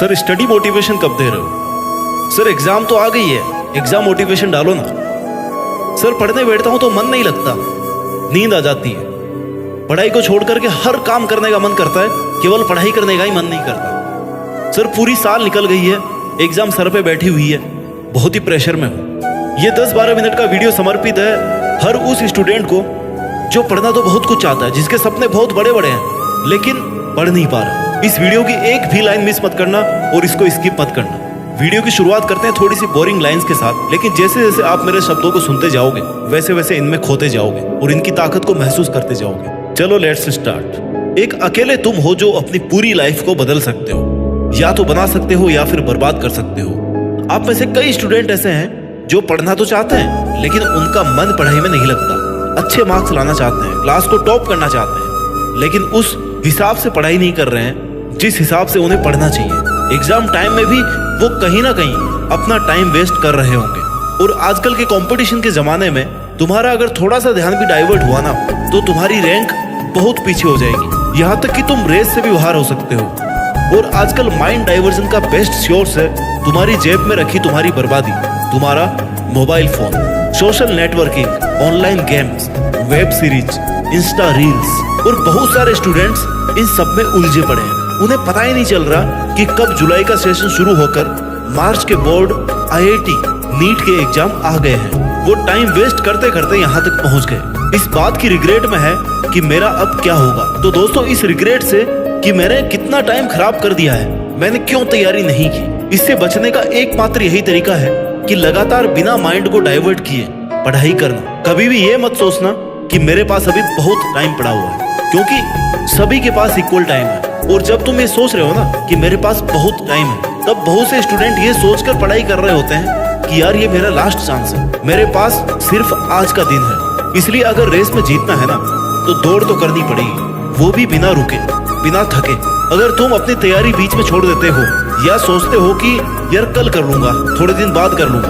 Sir study motivation कब दे रहे हो? सर एग्जाम तो आ गई है, एग्जाम मोटिवेशन डालो ना। सर पढ़ने बैठता हूं तो मन नहीं लगता, नींद आ जाती है। पढ़ाई को छोड़ करके हर काम करने का मन करता है, केवल पढ़ाई करने का ही मन नहीं करता। सर पूरी साल निकल गई है, एग्जाम सर पे बैठी हुई है, बहुत ही प्रेशर में हूं। ये 10-12 मिनट का वीडियो समर्पित है हर उस स्टूडेंट को जो पढ़ना तो बहुत कुछ चाहता है, जिसके सपने बहुत बड़े बड़े हैं लेकिन पढ़ नहीं पा रहा। इस वीडियो की एक भी लाइन मिस मत करना और इसको स्किप मत करना। वीडियो की शुरुआत करते हैं थोड़ी सी बोरिंग लाइंस के साथ, लेकिन जैसे जैसे आप मेरे शब्दों को सुनते जाओगे वैसे वैसे इनमें खोते जाओगे और इनकी ताकत को महसूस करते जाओगे। चलो लेट्स स्टार्ट। एक अकेले तुम हो जो अपनी पूरी लाइफ को बदल सकते हो, या तो बना सकते हो या फिर बर्बाद कर सकते हो। आप में से कई स्टूडेंट ऐसे हैं जो पढ़ना तो चाहते हैं लेकिन उनका मन पढ़ाई में नहीं लगता। अच्छे मार्क्स लाना चाहते हैं, क्लास को टॉप करना चाहते हैं, लेकिन उस हिसाब से पढ़ाई नहीं कर रहे हैं जिस हिसाब से उन्हें पढ़ना चाहिए। एग्जाम टाइम में भी वो कहीं ना कहीं अपना टाइम वेस्ट कर रहे होंगे। और आजकल के कंपटीशन के जमाने में तुम्हारा अगर थोड़ा सा ध्यान भी डाइवर्ट हुआ ना तो तुम्हारी रैंक बहुत पीछे हो जाएगी, यहाँ तक कि तुम रेस से भी बाहर हो सकते हो। और आजकल माइंड डाइवर्जन का बेस्ट सोर्स है तुम्हारी जेब में रखी तुम्हारी बर्बादी, तुम्हारा mobile phone, social networking, online games, web series, Insta reels. और बहुत सारे स्टूडेंट्स इन सब में उलझे पड़े हैं। उन्हें पता ही नहीं चल रहा कि कब जुलाई का सेशन शुरू होकर मार्च के बोर्ड, आईआईटी, नीट के एग्जाम आ गए हैं। वो टाइम वेस्ट करते करते यहाँ तक पहुँच गए। इस बात की रिग्रेट में है कि मेरा अब क्या होगा। तो दोस्तों, इस रिग्रेट से कि मैंने कितना टाइम खराब कर दिया है, मैंने क्यों तैयारी नहीं की, इससे बचने का एकमात्र यही तरीका है कि लगातार बिना माइंड को डाइवर्ट किए पढ़ाई करना। कभी भी ये मत सोचना कि मेरे पास अभी बहुत टाइम पड़ा हुआ है, क्योंकि सभी के पास इक्वल टाइम है। और जब तुम ये सोच रहे हो ना कि मेरे पास बहुत टाइम है, तब बहुत से स्टूडेंट ये सोचकर पढ़ाई कर रहे होते हैं कि यार ये मेरा लास्ट चांस है, मेरे पास सिर्फ आज का दिन है। इसलिए अगर रेस में जीतना है ना तो दौड़ तो करनी पड़ेगी, वो भी बिना रुके, बिना थके। अगर तुम अपनी तैयारी बीच में छोड़ देते हो या सोचते हो कि यार कल कर लूंगा, थोड़े दिन बाद कर लूंगा,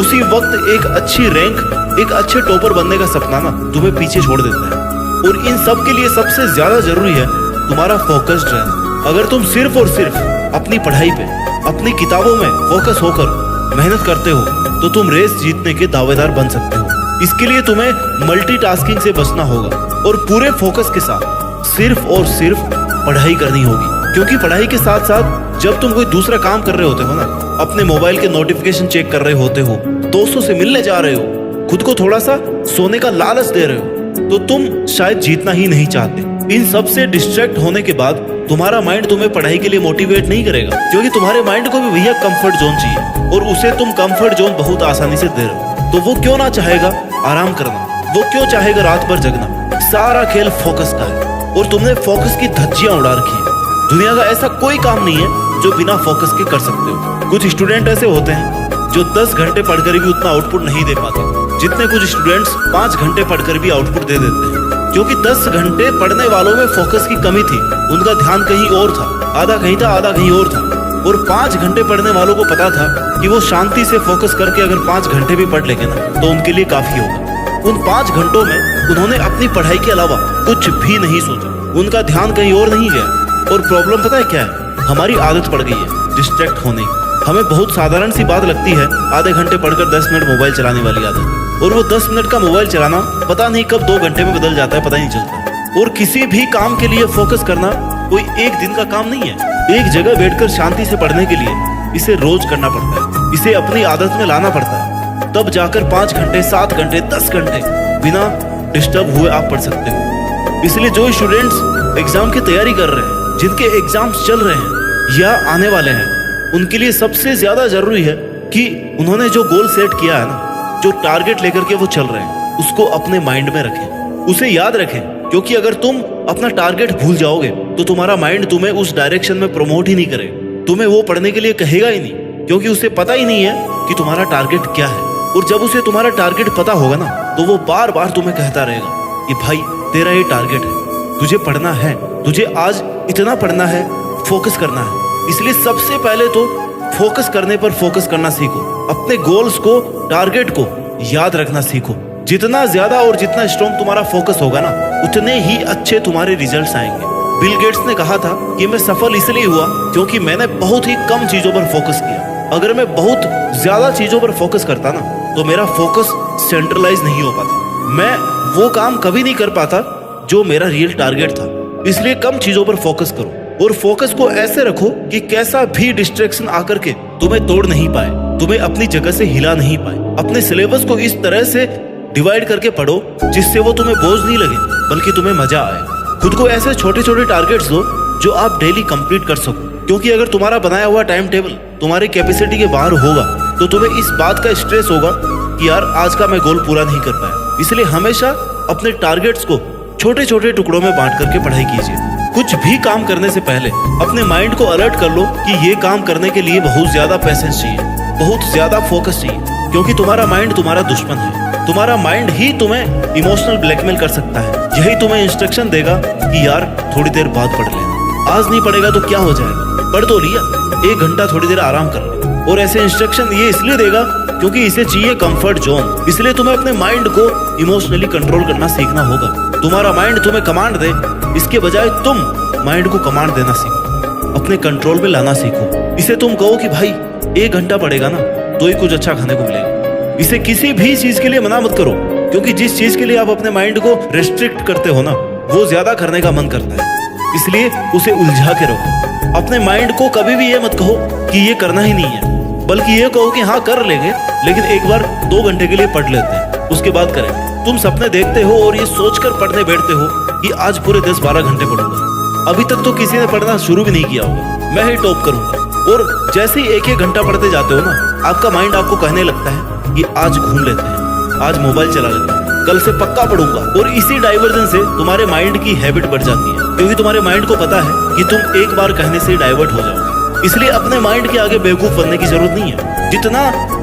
उसी वक्त एक अच्छी रैंक, एक अच्छे टॉपर बनने का सपना ना तुम्हें पीछे छोड़ देता है। और इन सब के लिए सबसे ज्यादा जरूरी है तुम्हारा फोकस्ड रहना। अगर तुम सिर्फ और सिर्फ अपनी पढ़ाई पे, अपनी किताबों में फोकस होकर मेहनत करते हो तो तुम रेस जीतने के दावेदार बन सकते हो। इसके लिए तुम्हें मल्टीटास्किंग से बचना होगा और पूरे फोकस के साथ सिर्फ और सिर्फ पढ़ाई करनी होगी। क्योंकि पढ़ाई के साथ साथ जब तुम कोई दूसरा काम कर रहे होते हो ना, अपने मोबाइल के नोटिफिकेशन चेक कर रहे होते हो, दोस्तों से मिलने जा रहे हो, खुद को थोड़ा सा सोने का लालच दे रहे हो, तो तुम शायद जीतना ही नहीं चाहते। इन सब से डिस्ट्रैक्ट होने के बाद तुम्हारा माइंड तुम्हें पढ़ाई के लिए मोटिवेट नहीं करेगा, क्योंकि तुम्हारे माइंड को भी भैया कंफर्ट जोन चाहिए और उसे तुम कंफर्ट जोन बहुत आसानी से दे रहे हो। तो वो क्यों ना चाहेगा आराम करना, वो क्यों चाहेगा रात भर जगना। सारा खेल फोकस का है और तुमने फोकस की धज्जियां उड़ा रखी है। दुनिया का ऐसा कोई काम नहीं है जो बिना फोकस के कर सकते हो। कुछ स्टूडेंट ऐसे होते हैं जो 10 घंटे पढ़कर भी उतना आउटपुट नहीं दे पाते, जितने कुछ स्टूडेंट्स 5 घंटे पढ़कर भी आउटपुट दे देते हैं। क्योंकि 10 घंटे पढ़ने वालों में फोकस की कमी थी, उनका ध्यान कहीं और था, आधा कहीं था, आधा कहीं और था। और 5 घंटे पढ़ने वालों को पता था कि वो शांति से फोकस करके अगर 5 घंटे भी पढ़ लेंगे ना तो उनके लिए काफी होगा। उन 5 घंटों में उन्होंने अपनी पढ़ाई के अलावा कुछ भी नहीं सोचा, उनका ध्यान कहीं और नहीं गया। और प्रॉब्लम पता है क्या है? हमारी आदत पड़ गई है डिस्ट्रैक्ट होने की। हमें बहुत साधारण सी बात लगती है आधे घंटे पढ़कर 10 मिनट मोबाइल चलाने वाली आदत, और वो 10 मिनट का मोबाइल चलाना पता नहीं कब 2 घंटे में बदल जाता है, पता ही नहीं चलता। और किसी भी काम के लिए फोकस करना कोई एक दिन का काम नहीं है। एक जगह बैठकर शांति से पढ़ने के लिए इसे रोज करना पड़ता है, इसे अपनी आदत में लाना पड़ता है, तब जाकर 5 घंटे, 7 घंटे, 10 घंटे बिना डिस्टर्ब हुए आप पढ़ सकते हो। इसलिए जो स्टूडेंट्स एग्जाम की तैयारी कर रहे हैं, जिनके एग्जाम्स चल रहे हैं या आने वाले हैं, उनके लिए सबसे ज्यादा जरूरी है कि उन्होंने जो गोल सेट किया है ना, जो टारगेट लेकर के वो चल रहे हैं, उसको अपने माइंड में रखें, उसे याद रखें। क्योंकि अगर तुम अपना टारगेट भूल जाओगे तो तुम्हारा माइंड तुम्हें उस डायरेक्शन में प्रमोट ही नहीं करेगा, तुम्हें वो पढ़ने के लिए कहेगा ही नहीं, क्योंकि उसे पता ही नहीं है कि तुम्हारा टारगेट क्या है। और जब उसे तुम्हारा टारगेट पता होगा ना तो वो बार बार तुम्हें कहता रहेगा कि भाई तेरा ये टारगेट है, तुझे पढ़ना है, तुझे आज इतना पढ़ना है, फोकस करना है। इसलिए सबसे पहले तो फोकस करने पर फोकस करना सीखो, अपने गोल्स को, टारगेट को याद रखना सीखो। जितना ज्यादा और जितना स्ट्रॉन्ग तुम्हारा फोकस होगा ना, उतने ही अच्छे तुम्हारे रिजल्ट्स आएंगे। बिल गेट्स ने कहा था कि मैं सफल इसलिए हुआ क्योंकि मैंने बहुत ही कम चीजों पर फोकस किया। अगर मैं बहुत ज्यादा चीजों पर फोकस करता ना तो मेरा फोकस सेंट्रलाइज नहीं हो पाता, मैं वो काम कभी नहीं कर पाता जो मेरा रियल टारगेट था। इसलिए कम चीजों पर फोकस करो और फोकस को ऐसे रखो कि कैसा भी डिस्ट्रैक्शन आकर के तुम्हें तोड़ नहीं पाए, तुम्हें अपनी जगह से हिला नहीं पाए। अपने सिलेबस को इस तरह से डिवाइड करके पढ़ो जिससे वो तुम्हें बोझ नहीं लगे बल्कि तुम्हें मजा आए। खुद को ऐसे छोटे छोटे टारगेट्स दो जो आप डेली कंप्लीट कर सको, क्योंकि अगर तुम्हारा बनाया हुआ टाइम टेबल तुम्हारी कैपेसिटी के बाहर होगा तो तुम्हें इस बात का स्ट्रेस होगा कि यार आज का मैं गोल पूरा नहीं कर पाया। इसलिए हमेशा अपने टारगेट्स को छोटे छोटे टुकड़ों में बांट करके पढ़ाई कीजिए। कुछ भी काम करने से पहले अपने माइंड को अलर्ट कर लो कि ये काम करने के लिए बहुत ज्यादा पेशेंस चाहिए, बहुत ज्यादा फोकस चाहिए, क्योंकि तुम्हारा माइंड तुम्हारा दुश्मन है। तुम्हारा माइंड ही तुम्हें इमोशनल ब्लैकमेल कर सकता है। यही तुम्हें इंस्ट्रक्शन देगा कि यार थोड़ी देर बाद पढ़ लेना, आज नहीं पढ़ेगा तो क्या हो जाएगा, पढ़ तो लिया, 1 घंटा थोड़ी देर आराम कर ले। और ऐसे इंस्ट्रक्शन ये इसलिए देगा क्योंकि इसे चाहिए कंफर्ट जोन। इसलिए तुम्हें अपने माइंड को इमोशनली कंट्रोल करना सीखना होगा। तुम्हारा माइंड तुम्हें कमांड दे इसके बजाय तुम माइंड को कमांड देना सीखो, अपने कंट्रोल में लाना सीखो। इसे तुम कहो कि भाई 1 घंटा पढ़ेगा ना तो ही कुछ अच्छा खाने को मिलेगा। इसे किसी भी चीज के लिए मना मत करो, क्योंकि जिस चीज के लिए आप अपने माइंड को रेस्ट्रिक्ट करते हो ना वो ज्यादा करने का मन करता है। इसलिए उसे उलझा के रखो। अपने माइंड को कभी भी ये मत कहो कि ये करना ही नहीं है, बल्कि ये कहो कि हाँ कर लेंगे लेकिन एक बार 2 घंटे के लिए पढ़ लेते हैं, उसके बाद करेंगे। तुम सपने देखते हो और ये सोचकर पढ़ने बैठते हो कि आज पूरे 10-12 घंटे पढ़ूंगा। अभी तक तो किसी ने पढ़ना शुरू भी नहीं किया होगा, मैं ही टॉप करूंगा। और जैसे ही 1-1 घंटा पढ़ते जाते हो ना आपका माइंड आपको कहने लगता है कि आज घूम लेते हैं, आज मोबाइल चला लेते हैं, कल से पक्का पढ़ूंगा। और इसी डाइवर्जन से तुम्हारे माइंड की हैबिट बढ़ जाती है, क्योंकि तुम्हारे माइंड को पता है कि तुम एक बार कहने से डाइवर्ट हो जाओगे। इसलिए अपने माइंड के आगे बेवकूफ बनने की जरूरत नहीं है। जितना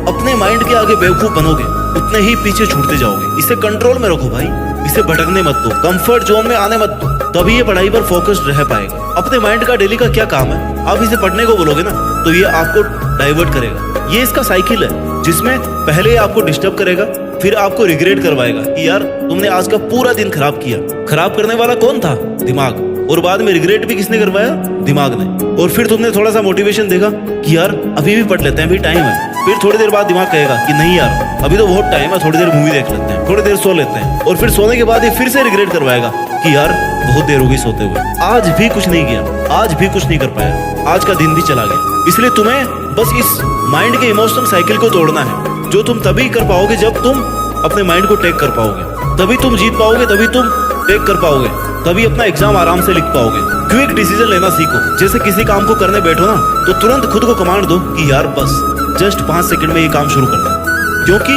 अपने माइंड के आगे बेवकूफ बनोगे उतने ही पीछे छूटते जाओगे। इसे कंट्रोल में रखो भाई, इसे भटकने मत दो, कंफर्ट जोन में आने मत दो, तभी ये पढ़ाई पर फोकस्ड रह पाएगा। अपने माइंड का डेली का क्या काम है, आप इसे पढ़ने को बोलोगे ना तो ये आपको डाइवर्ट करेगा। ये इसका साइकिल है जिसमें पहले आपको डिस्टर्ब करेगा, फिर आपको रिग्रेट करवाएगा कि यार तुमने आज का पूरा दिन खराब किया। खराब करने वाला कौन था? दिमाग। और बाद में रिग्रेट भी किसने करवाया? दिमाग ने। और फिर तुमने थोड़ा सा मोटिवेशन देगा कि यार अभी भी पढ़ लेते हैं, अभी टाइम है। फिर थोड़ी देर बाद दिमाग कहेगा कि नहीं यार अभी तो बहुत टाइम है, थोड़ी देर मूवी देख लेते हैं, थोड़ी देर सो लेते हैं। और फिर सोने के बाद ये फिर से रिग्रेट करवाएगा कि यार बहुत देर हो गई सोते हुए, आज भी कुछ नहीं किया, आज भी कुछ नहीं कर पाया, आज का दिन भी चला गया। इसलिए तुम्हें बस इस माइंड के इमोशनल साइकिल को तोड़ना है, जो तुम तभी कर पाओगे जब तुम अपने माइंड को टेक कर पाओगे, तभी तुम जीत पाओगे, तभी तुम टेक कर पाओगे, तभी अपना एग्जाम आराम से लिख पाओगे। क्विक डिसीजन लेना सीखो। जैसे किसी काम को करने बैठो ना तो तुरंत खुद को कमांड दो कि यार बस जस्ट 5 सेकंड में ये काम शुरू करना है, क्योंकि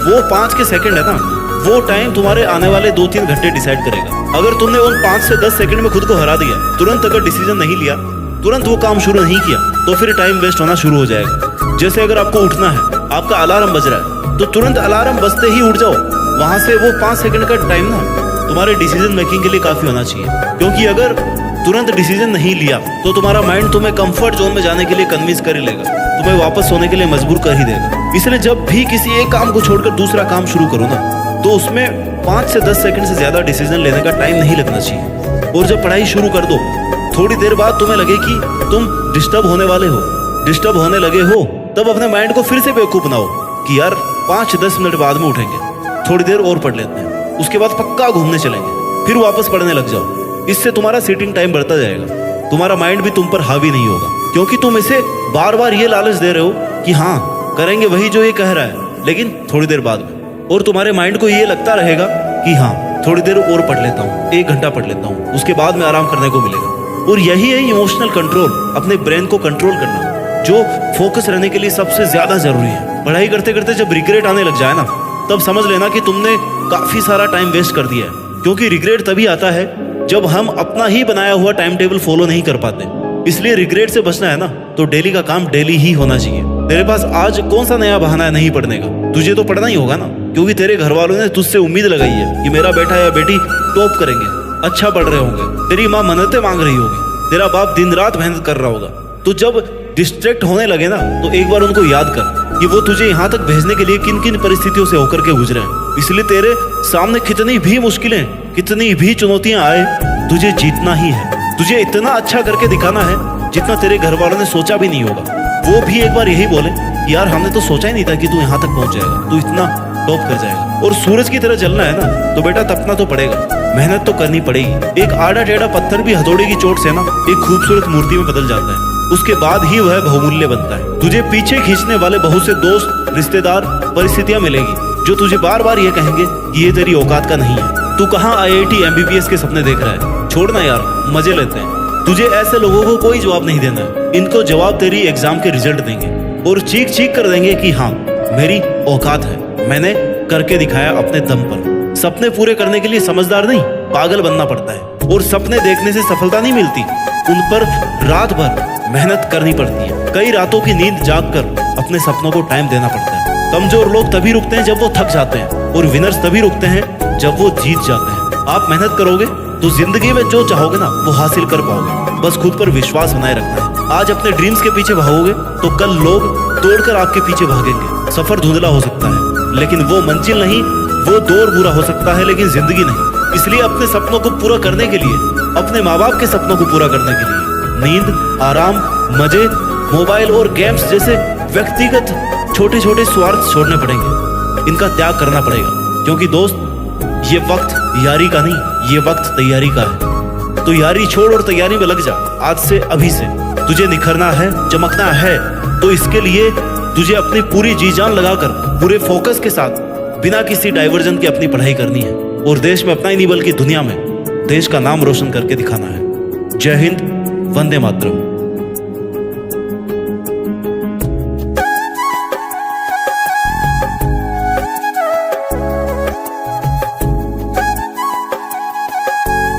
वो 5 के सेकंड है ना, वो टाइम तुम्हारे आने वाले 2-3 घंटे डिसाइड करेगा। अगर तुमने उन 5 से 10 सेकंड में खुद को हरा दिया, तुरंत अगर डिसीजन नहीं लिया, तुरंत वो काम शुरू नहीं किया, तो फिर टाइम वेस्ट होना शुरू हो जाएगा। जैसे अगर आपको उठना है, आपका अलार्म बज रहा है, तो तुरंत अलार्म बजते ही उठ जाओ। वहां से वो 5 सेकंड का टाइम ना तुम्हारे डिसीजन मेकिंग के लिए काफी होना चाहिए, क्योंकि अगर तुरंत डिसीजन नहीं लिया तो तुम्हारा माइंड तुम्हें कंफर्ट जोन में जाने के लिए कन्विंस कर ही लेगा, तुम्हें वापस सोने के लिए मजबूर कर ही देगा। इसलिए जब भी किसी एक काम को छोड़कर दूसरा काम शुरू करो ना तो उसमें 5 से 10 सेकंड से ज्यादा डिसीजन लेने का टाइम नहीं लगना चाहिए। और जब पढ़ाई शुरू कर दो, थोड़ी देर बाद तुम्हें लगे कि तुम डिस्टर्ब होने वाले हो, डिस्टर्ब होने लगे हो, तब अपने माइंड को फिर से बेवकूफ बनाओ कि यार 5-10 मिनट बाद में उठेंगे, थोड़ी देर और पढ़ लेते हैं, उसके बाद पक्का घूमने चलेंगे, फिर वापस पढ़ने लग जाओ। इससे तुम्हारा सीटिंग टाइम बढ़ता जाएगा, तुम्हारा माइंड भी तुम पर हावी नहीं होगा, क्योंकि तुम इसे बार बार ये लालच दे रहे हो कि हाँ करेंगे वही जो ये कह रहा है, लेकिन थोड़ी देर बाद में। और तुम्हारे माइंड को ये लगता रहेगा कि हाँ थोड़ी देर और पढ़ लेता हूँ, 1 घंटा पढ़ लेता हूँ, उसके बाद में आराम करने को मिलेगा। और यही है इमोशनल कंट्रोल, अपने ब्रेन को कंट्रोल करना, जो फोकस रहने के लिए सबसे ज्यादा जरूरी है। पढ़ाई करते करते जब रिग्रेट आने लग जाए ना, तब समझ लेना कि तुमने काफी सारा टाइम वेस्ट कर दिया है, क्योंकि रिग्रेट तभी आता है जब हम अपना ही बनाया हुआ टाइम टेबल फॉलो नहीं कर पाते। इसलिए रिग्रेट से बचना है ना तो डेली का काम डेली ही होना चाहिए। तेरे पास आज कौन सा नया बहाना है नहीं पढ़ने का? तुझे तो पढ़ना ही होगा ना, क्योंकि तेरे घर वालों ने तुझसे उम्मीद लगाई है कि मेरा बेटा या बेटी टॉप करेंगे, अच्छा पढ़ रहे होंगे, तेरी माँ मन्नतें मांग रही होगी, तेरा बाप दिन रात मेहनत कर रहा होगा। तो जब डिस्ट्रैक्ट होने लगे ना तो एक बार उनको याद कर कि वो तुझे यहाँ तक भेजने के लिए किन किन परिस्थितियों से होकर के गुजरे हैं। इसलिए तेरे सामने कितनी भी मुश्किलें, कितनी भी चुनौतियां आए, तुझे जीतना ही है, तुझे इतना अच्छा करके दिखाना है जितना तेरे घर वालों ने सोचा भी नहीं होगा। वो भी एक बार यही बोले कि यार हमने तो सोचा ही नहीं था कि तू यहाँ तक पहुंच जाएगा, तू इतना टॉप कर जाएगा। और सूरज की तरह जलना है ना तो बेटा तपना तो पड़ेगा, मेहनत तो करनी पड़ेगी। एक आड़ा टेढ़ा पत्थर भी हथौड़े की चोट से ना एक खूबसूरत मूर्ति में बदल जाता है, उसके बाद ही वह बहुमूल्य बनता है। तुझे पीछे खींचने वाले बहुत से दोस्त, रिश्तेदार, परिस्थितियां मिलेगी जो तुझे बार बार ये कहेंगे कि ये तेरी औकात का नहीं है, तू कहाँ IIT MBBS के सपने देख रहा है, छोड़ना यार, मजे लेते हैं। तुझे ऐसे लोगों को कोई जवाब नहीं देना है, इनको जवाब तेरी एग्जाम के रिजल्ट देंगे और चीख चीख कर देंगे कि हाँ मेरी औकात है, मैंने करके दिखाया अपने दम पर। सपने पूरे करने के लिए समझदार नहीं पागल बनना पड़ता है, और सपने देखने से सफलता नहीं मिलती, उन पर रात भर मेहनत करनी पड़ती है। कई रातों की नींद जाग कर अपने सपनों को टाइम देना पड़ता है। कमजोर लोग तभी रुकते हैं जब वो थक जाते हैं, और विनर्स तभी रुकते हैं जब वो जीत जाते हैं। आप मेहनत करोगे तो जिंदगी में जो चाहोगे ना वो हासिल कर पाओगे, बस खुद पर विश्वास बनाए रखना है। आज अपने ड्रीम्स के पीछे भागोगे तो कल लोग तोड़कर आपके पीछे भागेंगे। सफर धुंधला हो सकता है लेकिन वो मंजिल नहीं, वो दौर बुरा हो सकता है लेकिन जिंदगी नहीं। इसलिए अपने सपनों को पूरा करने के लिए, अपने माँ बाप के सपनों को पूरा करने के लिए नींद, आराम, मजे, मोबाइल और गेम्स जैसे व्यक्तिगत छोटे छोटे स्वार्थ छोड़ने पड़ेंगे, इनका त्याग करना पड़ेगा। क्योंकि दोस्त ये वक्त यारी का नहीं, ये वक्त तैयारी का है। तो यारी छोड़ और तैयारी में लग जा आज से, अभी से। तुझे निखरना है, चमकना है, तो इसके लिए तुझे अपनी पूरी जी जान लगाकर पूरे फोकस के साथ बिना किसी डाइवर्जन के अपनी पढ़ाई करनी है, और देश में अपना ही नहीं बल्कि दुनिया में देश का नाम रोशन करके दिखाना है। जय हिंद, वंदे मातरम।